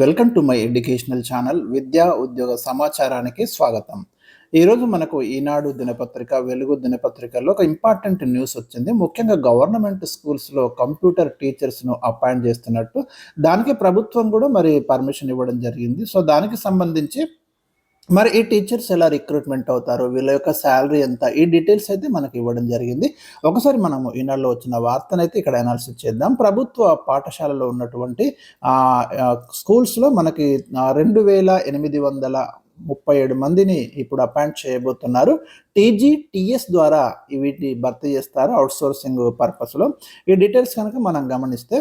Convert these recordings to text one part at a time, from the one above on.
Welcome to my educational channel విద్యా ఉద్యోగ సమాచారానికి స్వాగతం. ఈరోజు మనకు ఈనాడు దినపత్రిక, వెలుగు దినపత్రికల్లో ఒక ఇంపార్టెంట్ న్యూస్ వచ్చింది. ముఖ్యంగా గవర్నమెంట్ స్కూల్స్లో కంప్యూటర్ టీచర్స్ను అపాయింట్ చేస్తున్నట్టు, దానికి ప్రభుత్వం కూడా మరి పర్మిషన్ ఇవ్వడం జరిగింది. సో దానికి సంబంధించి మరి ఈ టీచర్స్ ఎలా రిక్రూట్మెంట్ అవుతారు, వీళ్ళ యొక్క శాలరీ ఎంత, ఈ డీటెయిల్స్ అయితే మనకి ఇవ్వడం జరిగింది. ఒకసారి మనము ఈనాడులో వచ్చిన వార్తనైతే ఇక్కడ అనాలిసిస్ చేద్దాం. ప్రభుత్వ పాఠశాలలో ఉన్నటువంటి స్కూల్స్లో మనకి 2837 మందిని ఇప్పుడు అపాయింట్ చేయబోతున్నారు. టీజీటీఎస్ ద్వారా వీటిని భర్తీ చేస్తారు అవుట్సోర్సింగ్ పర్పస్లో. ఈ డీటెయిల్స్ కనుక మనం గమనిస్తే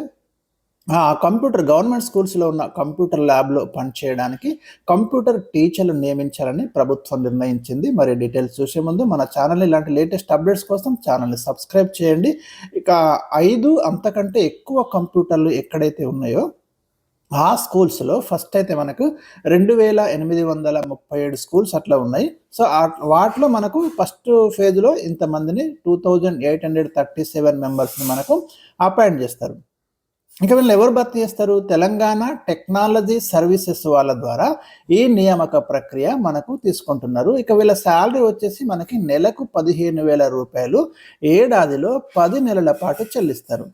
కంప్యూటర్ గవర్నమెంట్ స్కూల్స్లో ఉన్న కంప్యూటర్ ల్యాబ్లో పనిచేయడానికి కంప్యూటర్ టీచర్లు నియమించాలని ప్రభుత్వం నిర్ణయించింది. మరి డీటెయిల్స్ చూసే ముందు మన ఛానల్ని ఇలాంటి లేటెస్ట్ అప్డేట్స్ కోసం ఛానల్ని సబ్స్క్రైబ్ చేయండి. ఇక 5 అంతకంటే ఎక్కువ కంప్యూటర్లు ఎక్కడైతే ఉన్నాయో ఆ స్కూల్స్లో ఫస్ట్ అయితే మనకు 2837 స్కూల్స్ అట్లా ఉన్నాయి. సో వాటిలో మనకు ఫస్ట్ ఫేజ్లో ఇంతమందిని 2837 మెంబర్స్ని మనకు అపాయింట్ చేస్తారు. ఇక వీళ్ళు ఎవరు భర్తీ చేస్తారు? తెలంగాణ టెక్నాలజీ సర్వీసెస్ వాళ్ళ ద్వారా ఈ నియామక ప్రక్రియ మనకు తీసుకుంటున్నారు. ఇక వీళ్ళ శాలరీ వచ్చేసి మనకి నెలకు 15,000 రూపాయలు, ఏడాదిలో 10 నెలల పాటు చెల్లిస్తారు.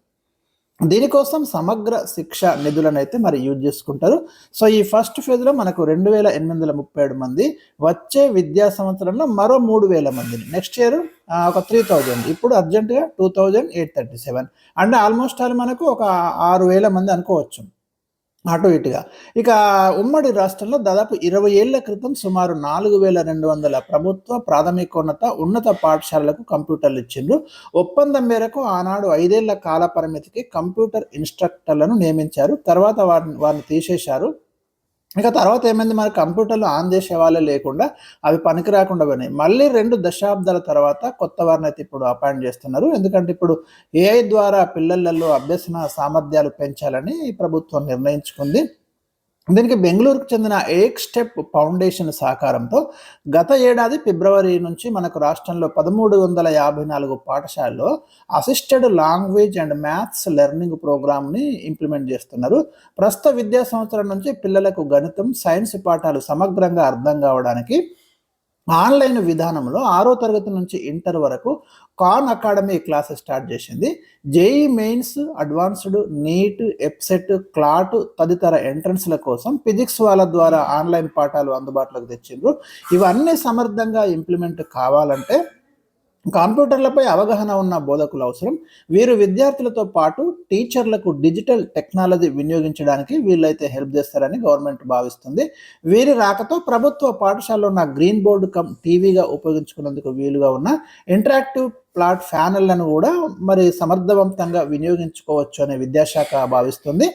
దీనికోసం సమగ్ర శిక్ష నిధులను అయితే మరి యూజ్ చేసుకుంటారు. సో ఈ ఫస్ట్ ఫేజ్లో మనకు 2837 మంది, వచ్చే విద్యా సంవత్సరంలో మరో 3,000 మందిని, నెక్స్ట్ ఇయర్ ఒక 3,000, ఇప్పుడు అర్జెంటుగా 2,837, అంటే ఆల్మోస్ట్ మనకు ఒక 6,000 మంది అనుకోవచ్చు అటు ఇటుగా. ఇక ఉమ్మడి రాష్ట్రంలో దాదాపు 20 ఏళ్ల క్రితం సుమారు 4,200 ప్రభుత్వ ఉన్నత పాఠశాలలకు కంప్యూటర్లు ఇచ్చిండ్రు. ఒప్పందం మేరకు ఆనాడు 5 ఏళ్ల కాల పరిమితికి కంప్యూటర్ ఇన్స్ట్రక్టర్లను నియమించారు. తర్వాత వారిని తీసేశారు. ఇక తర్వాత ఏమైంది, మరి కంప్యూటర్లు ఆన్ చేసే వాళ్ళే లేకుండా అవి పనికి రాకుండా పోయినాయి. మళ్ళీ 2 దశాబ్దాల తర్వాత కొత్త వారిని అయితే ఇప్పుడు అపాయింట్ చేస్తున్నారు. ఎందుకంటే ఇప్పుడు ఏఐ ద్వారా పిల్లలలో అభ్యసన సామర్థ్యాలు పెంచాలని ప్రభుత్వం నిర్ణయించుకుంది. దీనికి బెంగళూరుకు చెందిన ఏక్ స్టెప్ ఫౌండేషన్ సహకారంతో గత ఏడాది ఫిబ్రవరి నుంచి మనకు రాష్ట్రంలో 1354 పాఠశాలలో assisted language and maths learning ప్రోగ్రామ్ని ఇంప్లిమెంట్ చేస్తున్నారు. ప్రస్తుత విద్యా సంవత్సరం నుంచి పిల్లలకు గణితం, సైన్స్ పాఠాలు సమగ్రంగా అర్థం కావడానికి ఆన్లైన్ విధానంలో 6వ తరగతి నుంచి ఇంటర్ వరకు ఖాన్ అకాడమీ క్లాసెస్ స్టార్ట్ చేసింది. JEE Mains, Advanced, NEET, EAPCET, CLAT తదితర ఎంట్రన్స్ల కోసం ఫిజిక్స్ వాళ్ళ ద్వారా ఆన్లైన్ పాఠాలు అందుబాటులోకి తెచ్చిండ్రు. ఇవన్నీ సమర్థంగా ఇంప్లిమెంట్ కావాలంటే కంప్యూటర్లపై అవగాహన ఉన్న బోధకులు అవసరం. వీరు విద్యార్థులతో పాటు టీచర్లకు డిజిటల్ టెక్నాలజీ వినియోగించడానికి వీళ్ళైతే హెల్ప్ చేస్తారని గవర్నమెంట్ భావిస్తుంది. వీరి రాకతో ప్రభుత్వ పాఠశాలలో ఉన్న గ్రీన్ బోర్డు టీవీగా ఉపయోగించుకునేందుకు వీలుగా ఉన్న ఇంటరాక్టివ్ ప్లాట్ ప్యానెళ్లను కూడా మరి సమర్థవంతంగా వినియోగించుకోవచ్చు అని విద్యాశాఖ భావిస్తుంది.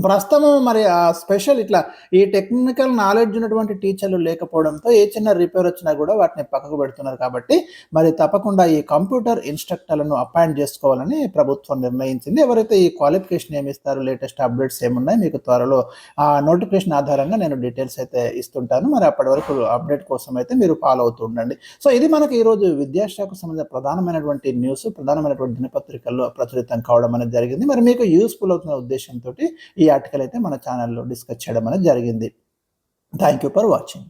ప్రస్తుతం మరి ఆ స్పెషల్ ఇట్లా ఈ టెక్నికల్ నాలెడ్జ్ ఉన్నటువంటి టీచర్లు లేకపోవడంతో ఏ చిన్న రిపేర్ వచ్చినా కూడా వాటిని పక్కకు పెడుతున్నారు. కాబట్టి మరి తప్పకుండా ఈ కంప్యూటర్ ఇన్స్ట్రక్టర్లను అపాయింట్ చేసుకోవాలని ప్రభుత్వం నిర్ణయించింది. ఎవరైతే ఈ క్వాలిఫికేషన్ ఏమిస్తారు, లేటెస్ట్ అప్డేట్స్ ఏమున్నాయి మీకు త్వరలో ఆ నోటిఫికేషన్ ఆధారంగా నేను డీటెయిల్స్ అయితే ఇస్తుంటాను. మరి అప్పటి వరకు అప్డేట్ కోసం అయితే మీరు ఫాలో అవుతూ ఉండండి. సో ఇది మనకి ఈరోజు విద్యాశాఖకు సంబంధించిన ప్రధానమైనటువంటి న్యూస్, ప్రధానమైనటువంటి దినపత్రికల్లో ప్రచురితం కావడం అనేది జరిగింది. మరి మీకు యూస్ఫుల్ అవుతున్న ఉద్దేశంతో ఈ ఆర్టికల్ అయితే మన ఛానల్లో డిస్కస్ చేయడం అనేది జరిగింది. Thank you for watching.